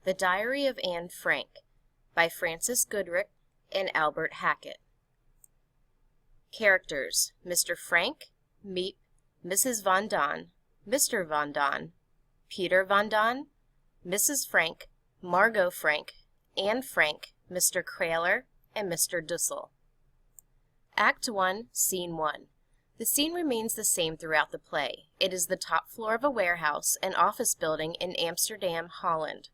The Diary of Anne Frank by Frances Goodrich and Albert Hackett. Characters: Mr. Frank, Miep, Mrs. Von Don, Mr. Von Don, Peter Von Don, Mrs. Frank, Margot Frank, Anne Frank, Mr. Krahler, and Mr. Dussel. Act 1, Scene 1. The scene remains the same throughout the play. It is the top floor of a warehouse and office building in Amsterdam, Holland.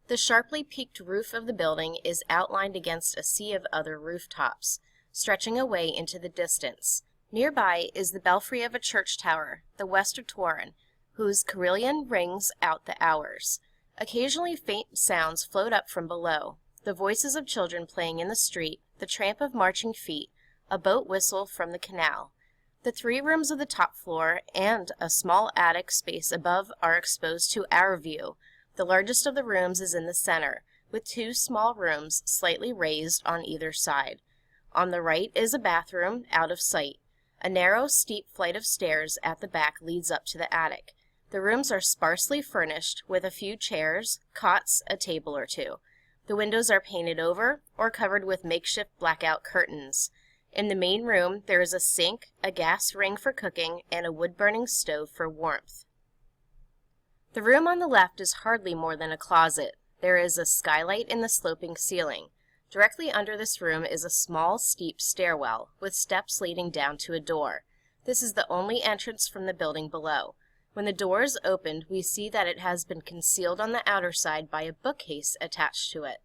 The sharply peaked roof of the building is outlined against a sea of other rooftops, stretching away into the distance. Nearby is the belfry of a church tower, the Westertoren, whose carillon rings out the hours. Occasionally faint sounds float up from below, the voices of children playing in the street, the tramp of marching feet, a boat whistle from the canal. The 3 rooms of the top floor and a small attic space above are exposed to our view. The largest of the rooms is in the center, with 2 small rooms slightly raised on either side. On the right is a bathroom, out of sight. A narrow, steep flight of stairs at the back leads up to the attic. The rooms are sparsely furnished, with a few chairs, cots, a table or 2. The windows are painted over or covered with makeshift blackout curtains. In the main room, there is a sink, a gas ring for cooking, and a wood-burning stove for warmth. The room on the left is hardly more than a closet. There is a skylight in the sloping ceiling. Directly under this room is a small, steep stairwell, with steps leading down to a door. This is the only entrance from the building below. When the door is opened, we see that it has been concealed on the outer side by a bookcase attached to it.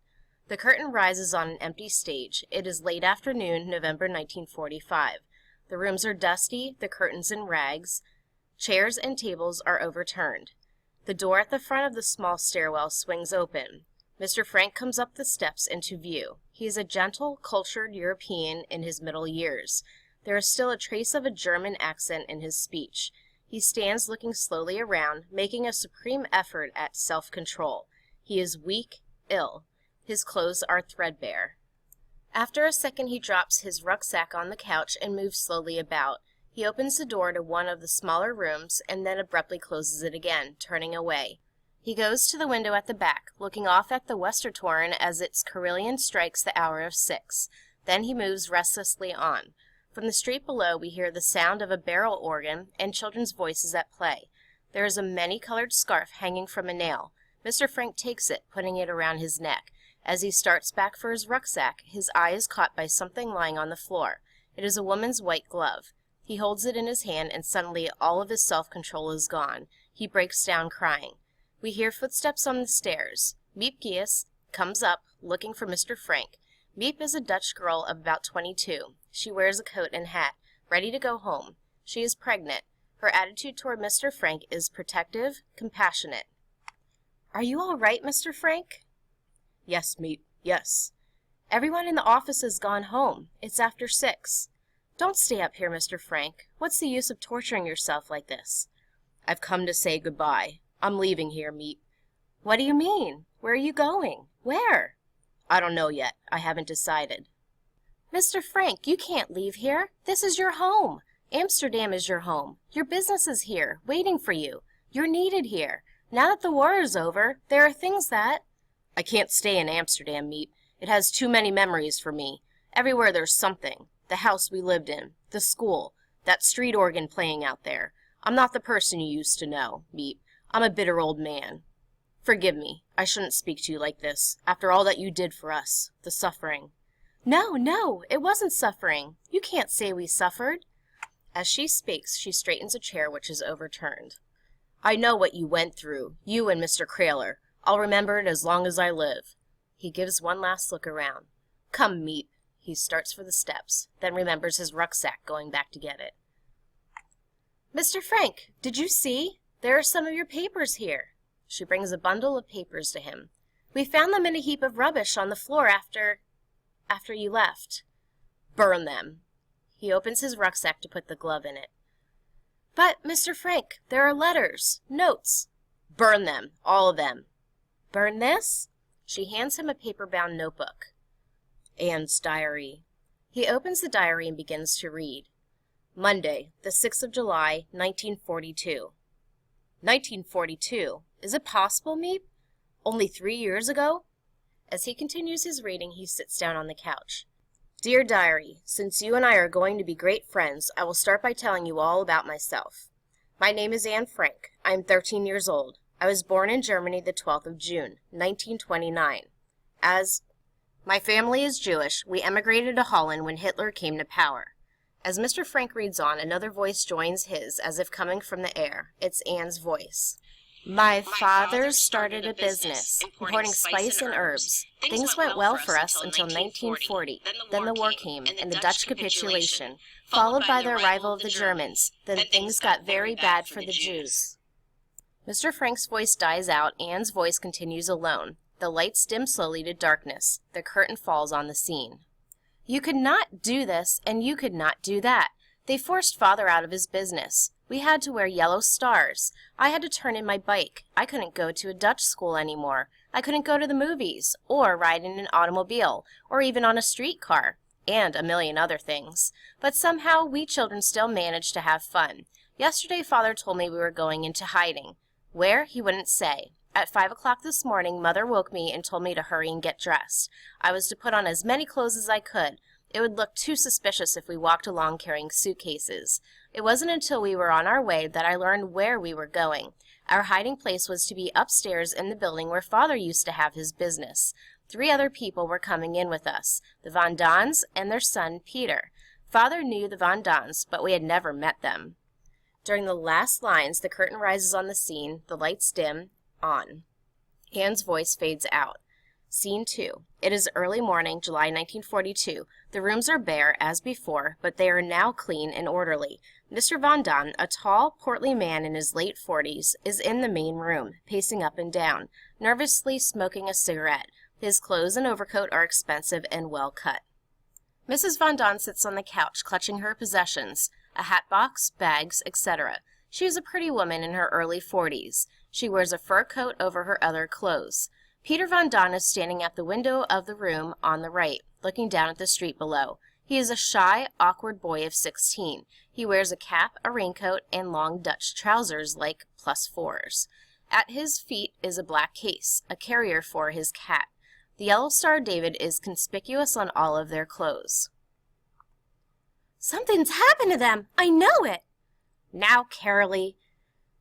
The curtain rises on an empty stage. It is late afternoon, November 1945. The rooms are dusty, the curtains in rags. Chairs and tables are overturned. The door at the front of the small stairwell swings open. Mr. Frank comes up the steps into view. He is a gentle, cultured European in his middle years. There is still a trace of a German accent in his speech. He stands looking slowly around, making a supreme effort at self-control. He is weak, ill. His clothes are threadbare. After a second he drops his rucksack on the couch and moves slowly about. He opens the door to one of the smaller rooms and then abruptly closes it again, turning away. He goes to the window at the back, looking off at the Westertoren as its carillon strikes the hour of 6. Then he moves restlessly on. From the street below we hear the sound of a barrel organ and children's voices at play. There is a many-colored scarf hanging from a nail. Mr. Frank takes it, putting it around his neck. As he starts back for his rucksack, his eye is caught by something lying on the floor. It is a woman's white glove. He holds it in his hand, and suddenly all of his self-control is gone. He breaks down crying. We hear footsteps on the stairs. Miep Gies comes up, looking for Mr. Frank. Miep is a Dutch girl of about 22. She wears a coat and hat, ready to go home. She is pregnant. Her attitude toward Mr. Frank is protective, compassionate. "Are you all right, Mr. Frank?" "Yes, Miep, yes." "Everyone in the office has gone home. It's after 6. Don't stay up here, Mr. Frank. What's the use of torturing yourself like this?" "I've come to say goodbye. I'm leaving here, Miep." "What do you mean? Where are you going? Where?" "I don't know yet. I haven't decided." "Mr. Frank, you can't leave here. This is your home. Amsterdam is your home. Your business is here, waiting for you. You're needed here. Now that the war is over, there are things that—" "I can't stay in Amsterdam, Miep. It has too many memories for me. Everywhere there's something. The house we lived in, the school, that street organ playing out there. I'm not the person you used to know, Miep. I'm a bitter old man. Forgive me. I shouldn't speak to you like this, after all that you did for us, the suffering." No, it wasn't suffering. You can't say we suffered." As she speaks, she straightens a chair which is overturned. "I know what you went through, you and Mr. Krahler. I'll remember it as long as I live." He gives one last look around. "Come, Miep." He starts for the steps, then remembers his rucksack, going back to get it. "Mr. Frank, did you see? There are some of your papers here." She brings a bundle of papers to him. "We found them in a heap of rubbish on the floor after you left." "Burn them." He opens his rucksack to put the glove in it. "But, Mr. Frank, there are letters, notes." "Burn them, all of them." "Burn this?" She hands him a paper-bound notebook. "Anne's diary." He opens the diary and begins to read. "Monday, the 6th of July, 1942. 1942? Is it possible, Miep? Only 3 years ago? As he continues his reading, he sits down on the couch. Dear Diary, since you and I are going to be great friends, I will start by telling you all about myself. My name is Anne Frank. I am 13 years old. I was born in Germany the 12th of June, 1929. My family is Jewish. We emigrated to Holland when Hitler came to power. As Mr. Frank reads on, another voice joins his, as if coming from the air. It's Anne's voice. My father started a business, importing spice and herbs. Things went well for us until 1940. Then the war came, and the Dutch capitulation, followed by the arrival of the Germans. Then things got very bad for the Jews. Mr. Frank's voice dies out. Anne's voice continues alone. The lights dim slowly to darkness. The curtain falls on the scene. You could not do this, and you could not do that. They forced Father out of his business. We had to wear yellow stars. I had to turn in my bike. I couldn't go to a Dutch school anymore. I couldn't go to the movies, or ride in an automobile, or even on a streetcar, and a million other things. But somehow we children still managed to have fun. Yesterday Father told me we were going into hiding. Where, he wouldn't say. At 5 o'clock this morning, Mother woke me and told me to hurry and get dressed. I was to put on as many clothes as I could. It would look too suspicious if we walked along carrying suitcases. It wasn't until we were on our way that I learned where we were going. Our hiding place was to be upstairs in the building where Father used to have his business. 3 other people were coming in with us, the Van Dons and their son, Peter. Father knew the Van Dons, but we had never met them. During the last lines, the curtain rises on the scene, the lights dim, on. Anne's voice fades out. Scene 2. It is early morning, July 1942. The rooms are bare, as before, but they are now clean and orderly. Mr. Van Don, a tall, portly man in his late 40s, is in the main room, pacing up and down, nervously smoking a cigarette. His clothes and overcoat are expensive and well cut. Mrs. Van Don sits on the couch, clutching her possessions, a hat box, bags, etc. She is a pretty woman in her early 40s. She wears a fur coat over her other clothes. Peter Van Don is standing at the window of the room on the right, looking down at the street below. He is a shy, awkward boy of 16. He wears a cap, a raincoat, and long Dutch trousers like +4s. At his feet is a black case, a carrier for his cat. The yellow Star of David is conspicuous on all of their clothes. Something's happened to them. I know it. Now, Carolee.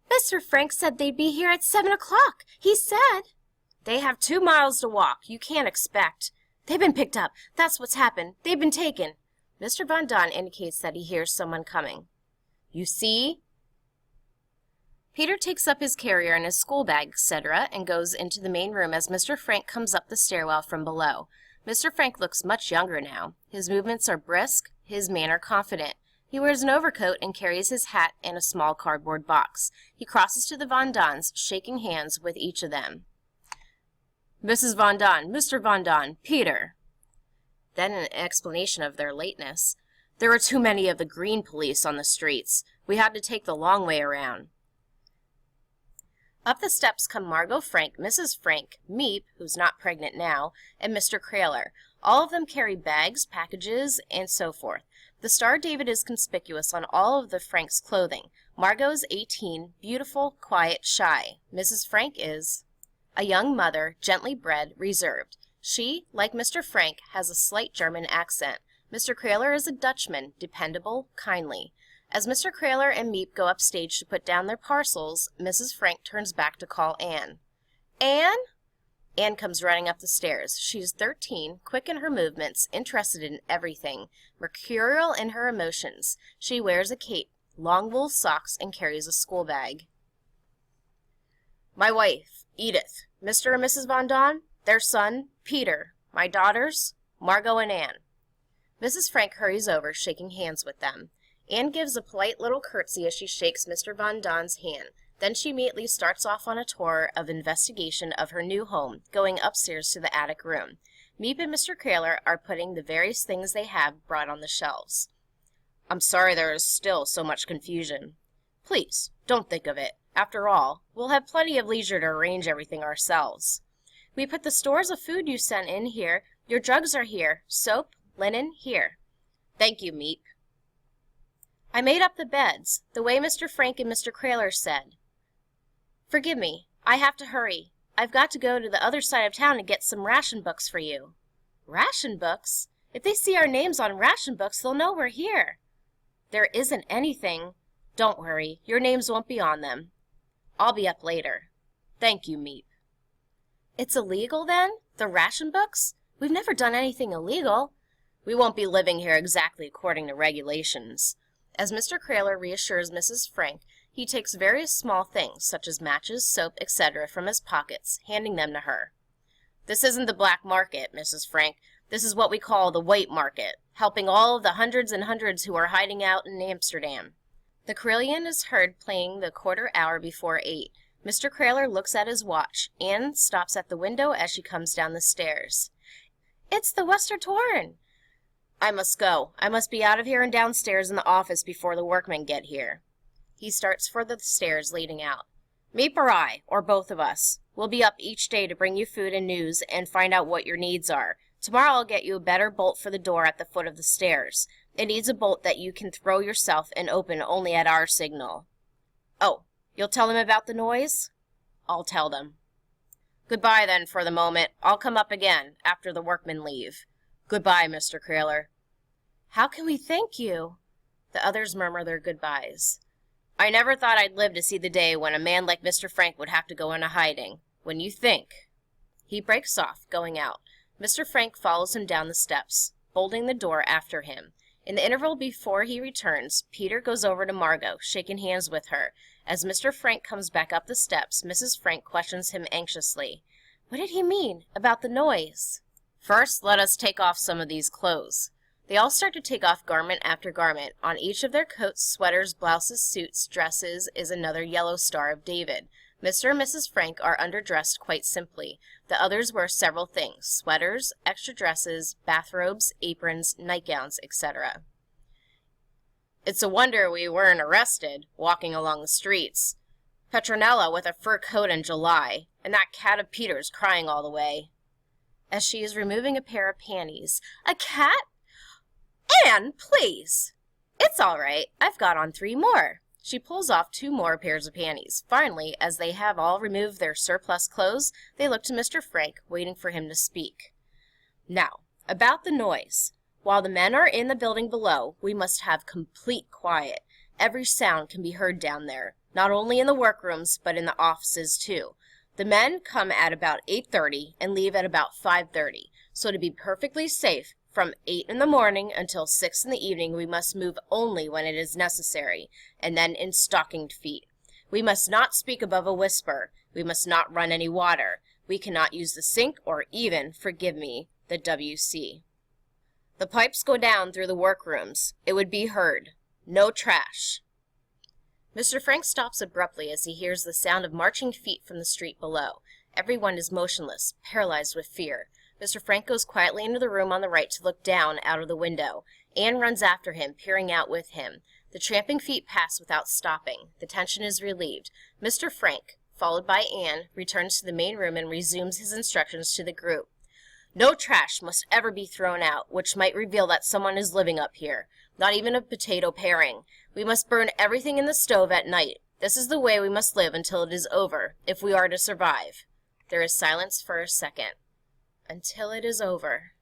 Mr. Frank said they'd be here at 7 o'clock. He said. They have 2 miles to walk. You can't expect. They've been picked up. That's what's happened. They've been taken. Mr. Van Don indicates that he hears someone coming. You see? Peter takes up his carrier and his school bag, etc., and goes into the main room as Mr. Frank comes up the stairwell from below. Mr. Frank looks much younger now. His movements are brisk, his manner confident. He wears an overcoat and carries his hat in a small cardboard box. He crosses to the Van Dons, shaking hands with each of them. Mrs. Van Don, Mr. Van Don, Peter. Then an explanation of their lateness. There were too many of the green police on the streets. We had to take the long way around. Up the steps come Margot Frank, Mrs. Frank, Miep, who's not pregnant now, and Mr. Kraler. All of them carry bags, packages, and so forth. The Star of David is conspicuous on all of the Franks' clothing. Margot is 18, beautiful, quiet, shy. Mrs. Frank is a young mother, gently bred, reserved. She, like Mr. Frank, has a slight German accent. Mr. Kraler is a Dutchman, dependable, kindly. As Mr. Kraler and Miep go upstage to put down their parcels, Mrs. Frank turns back to call Anne. Anne? Anne comes running up the stairs. She is 13, quick in her movements, interested in everything, mercurial in her emotions. She wears a cape, long wool socks, and carries a school bag. My wife, Edith, Mr. and Mrs. Van Don, their son, Peter, my daughters, Margot and Anne. Mrs. Frank hurries over, shaking hands with them. Anne gives a polite little curtsy as she shakes Mr. Van Don's hand. Then she immediately starts off on a tour of investigation of her new home, going upstairs to the attic room. Miep and Mr. Kraler are putting the various things they have brought on the shelves. I'm sorry there is still so much confusion. Please, don't think of it. After all, we'll have plenty of leisure to arrange everything ourselves. We put the stores of food you sent in here. Your drugs are here. Soap, linen, here. Thank you, Miep. I made up the beds, the way Mr. Frank and Mr. Kraler said. Forgive me. I have to hurry. I've got to go to the other side of town and get some ration books for you." "Ration books? If they see our names on ration books, they'll know we're here." "There isn't anything." "Don't worry, your names won't be on them. I'll be up later." "Thank you, Meep." "It's illegal, then? The ration books? We've never done anything illegal." "We won't be living here exactly according to regulations." As Mr. Kraler reassures Mrs. Frank, he takes various small things, such as matches, soap, etc., from his pockets, handing them to her. "This isn't the black market, Mrs. Frank. This is what we call the white market, helping all of the hundreds and hundreds who are hiding out in Amsterdam." The carillon is heard playing the quarter hour before 8. Mr. Kraler looks at his watch. Anne stops at the window as she comes down the stairs. "It's the Westertoren." "I must go. I must be out of here and downstairs in the office before the workmen get here." He starts for the stairs leading out. "Meep or I, or both of us. We'll be up each day to bring you food and news and find out what your needs are. Tomorrow I'll get you a better bolt for the door at the foot of the stairs. It needs a bolt that you can throw yourself and open only at our signal." "Oh, you'll tell them about the noise?" "I'll tell them." "Goodbye, then, for the moment. I'll come up again, after the workmen leave." "Goodbye, Mr. Kraler." "How can we thank you?" The others murmur their goodbyes. "I never thought I'd live to see the day when a man like Mr. Frank would have to go into hiding. When you think—" He breaks off, going out. Mr. Frank follows him down the steps, bolting the door after him. In the interval before he returns, Peter goes over to Margot, shaking hands with her. As Mr. Frank comes back up the steps, Mrs. Frank questions him anxiously. "What did he mean about the noise?" "First, let us take off some of these clothes." They all start to take off garment after garment. On each of their coats, sweaters, blouses, suits, dresses is another yellow Star of David. Mr. and Mrs. Frank are underdressed quite simply. The others wear several things: sweaters, extra dresses, bathrobes, aprons, nightgowns, etc. "It's a wonder we weren't arrested, walking along the streets. Petronella with a fur coat in July, and that cat of Peter's crying all the way." As she is removing a pair of panties. "A cat? Anne, please!" "It's all right. I've got on 3 more." She pulls off 2 more pairs of panties. Finally, as they have all removed their surplus clothes, they look to Mr. Frank, waiting for him to speak. "Now, about the noise. While the men are in the building below, we must have complete quiet. Every sound can be heard down there, not only in the workrooms, but in the offices too. The men come at about 8:30 and leave at about 5:30, so to be perfectly safe, from 8 in the morning until 6 in the evening, we must move only when it is necessary, and then in stockinged feet. We must not speak above a whisper. We must not run any water. We cannot use the sink or even, forgive me, the WC. The pipes go down through the workrooms. It would be heard. No trash." Mr. Frank stops abruptly as he hears the sound of marching feet from the street below. Everyone is motionless, paralyzed with fear. Mr. Frank goes quietly into the room on the right to look down out of the window. Anne runs after him, peering out with him. The tramping feet pass without stopping. The tension is relieved. Mr. Frank, followed by Anne, returns to the main room and resumes his instructions to the group. "No trash must ever be thrown out, which might reveal that someone is living up here. Not even a potato paring. We must burn everything in the stove at night. This is the way we must live until it is over, if we are to survive." There is silence for a second. "Until it is over."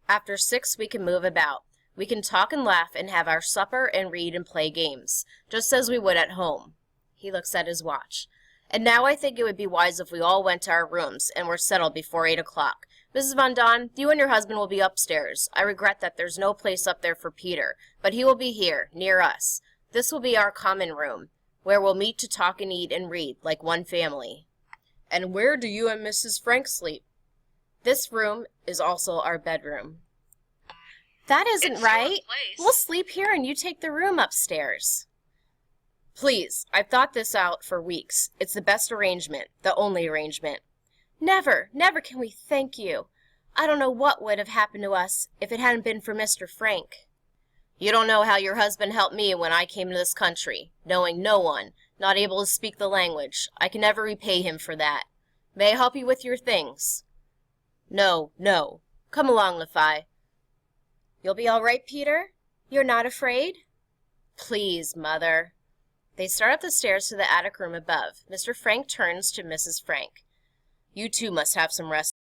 "After 6 we can move about. We can talk and laugh and have our supper and read and play games, just as we would at home." He looks at his watch. "And now I think it would be wise if we all went to our rooms and were settled before 8 o'clock. Mrs. Van Don, you and your husband will be upstairs. I regret that there's no place up there for Peter, but he will be here, near us. This will be our common room, where we'll meet to talk and eat and read, like one family." "And where do you and Mrs. Frank sleep?" "This room is also our bedroom." "That isn't right. We'll sleep here and you take the room upstairs." "Please, I've thought this out for weeks. It's the best arrangement, the only arrangement." "Never, never can we thank you. I don't know what would have happened to us if it hadn't been for Mr. Frank." "You don't know how your husband helped me when I came to this country, knowing no one, not able to speak the language. I can never repay him for that. May I help you with your things?" "No, no. Come along, Lefay." "You'll be all right, Peter? You're not afraid?" "Please, Mother." They start up the stairs to the attic room above. Mr. Frank turns to Mrs. Frank. You too must have some rest